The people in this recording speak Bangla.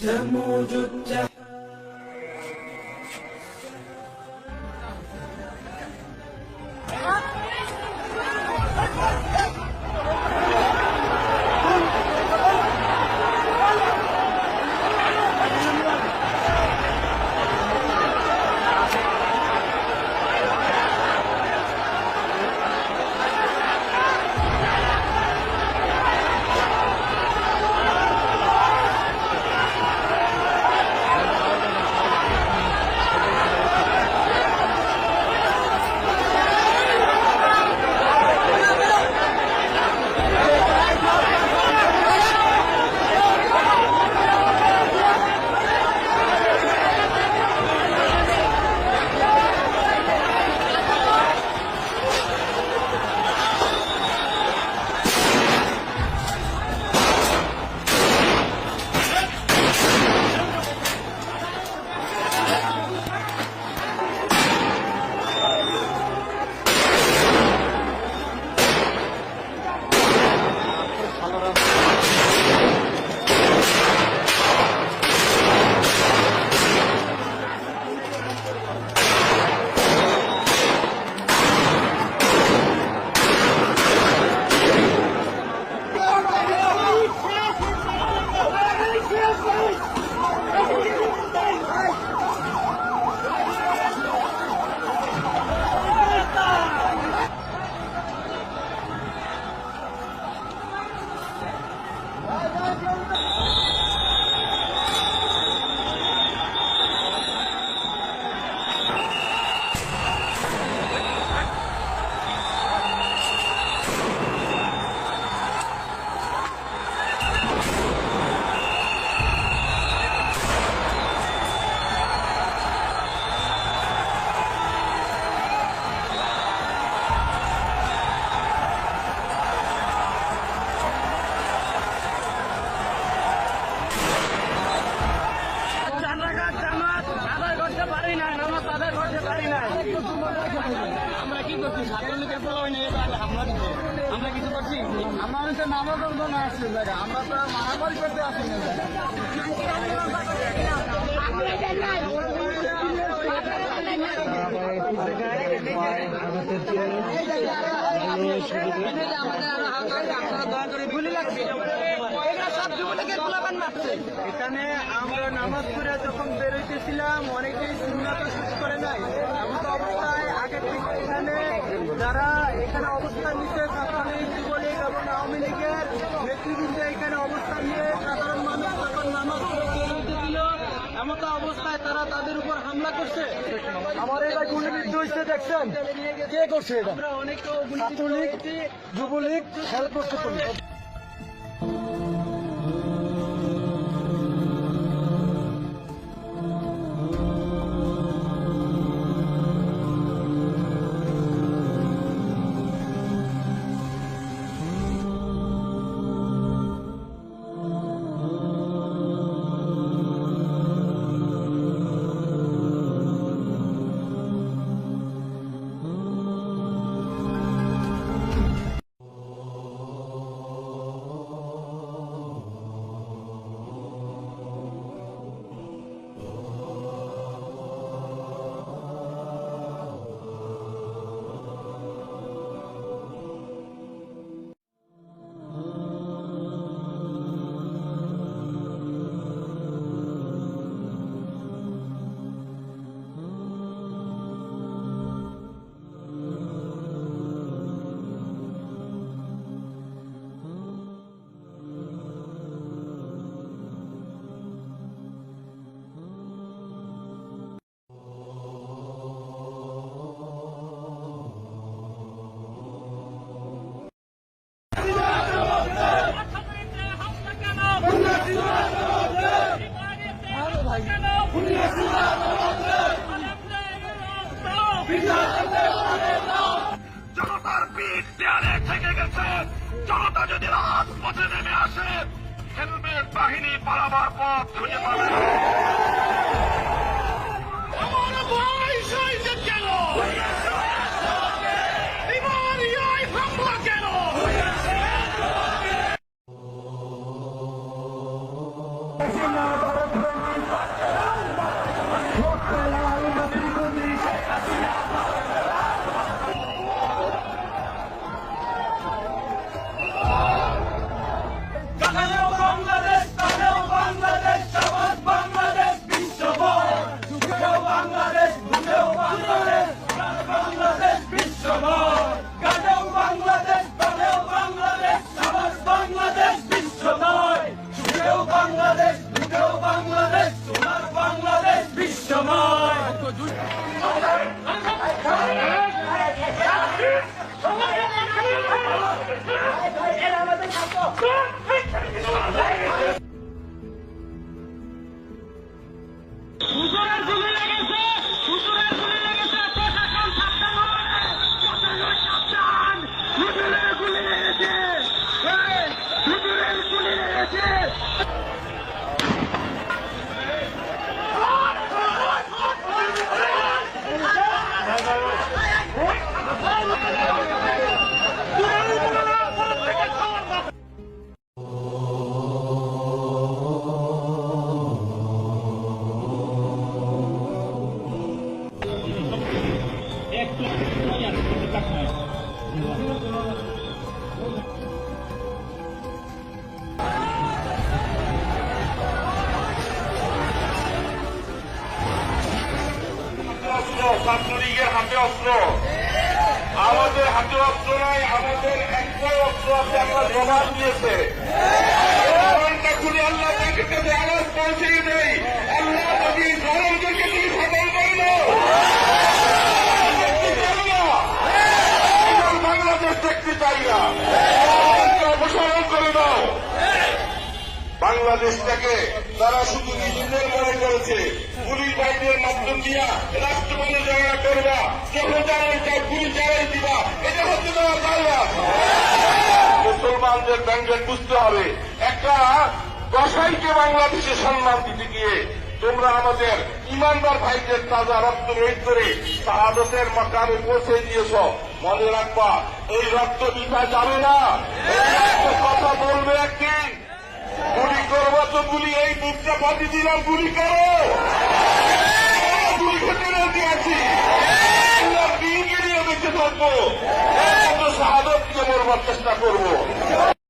تموج التحت আমরা কি করছি? ছাত্রলীগের আমরা কিছু করছি? আমাদের তো নামাজ না আসছে জায়গা, আমরা তো মারামারি করতে আসি না। এখানে আমরা নামাজ পড়ে যখন বেরোইতেছিলাম অনেকেই সুন্নাত শেষ করে নাই। এমন অবস্থায় আগের থেকে এখানে যারা এখানে অবস্থান নিচ্ছে ছাত্রলীগ, যুবলীগ এবং আওয়ামী লীগের নেতৃবৃন্দ এখানে অবস্থান নিয়ে সাধারণ মানুষ যখন নামাজ পড়ে বেরোইতেছিল এমন অবস্থায় তারা তাদের উপর হামলা করছে। আমার এটা গুলিবিদ্ধ হয়েছে, দেখছেন কে করছে? এটা ছাত্রলীগ, যুবলীগ হেল্প করছে। জনতার পিঠ দেয়ালে থেকে গেছে। জনতা যদি রাজপথে নেমে আসে, হেলমেট আপনাদের বাহিনী পালাবার পথ খুঁজে পাবে না। আমার ভাই শহীদ কেন? এবার ইয়াই ভাঙলা কেন? ছাত্রলীগের হাতে অস্ত্র, আমাদের হাতে অস্ত্র নাই, আমাদের একটাই অস্ত্র আছে, আমরা জবাব দিয়েছে। খুলে আল্লাহ কাছে আওয়াজ পৌঁছে দেয়, আল্লাহ যদি জনগণকে তুমি সফল করলো, বাংলাদেশ দেখতে চাই না, অপসারণ করে দাও। বাংলাদেশটাকে তারা শুধু নিজেদের মনে করেছে, পুলিশ বাহিনীর মাধ্যম দিয়া রাষ্ট্রপতি জমা করবা, যখন চালাই চাই পুলিশ চালাই দিবা, এটা হচ্ছে তোমার জায়গা। মুসলমানদের ব্যাংকেট বুঝতে হবে, একটা কসাইকে বাংলাদেশে সম্মান দিতে গিয়ে তোমরা আমাদের ইমানদার ভাইদের তাজা রক্ত রোহিত করে শাহাদতের মাকামে পৌঁছে দিয়েছ। মনে রাখবা, এই রক্ত বিধা যাবে না, কথা বলবে একদিন। গুলি করবো তো গুলি, এই বুকটা পাতি দিলাম, গুলি করো, গুলি খেতে রাজি আছি, দিনকে নিয়ে বেঁচে থাকবো, শাহাদত দিয়ে মরবার চেষ্টা করবো।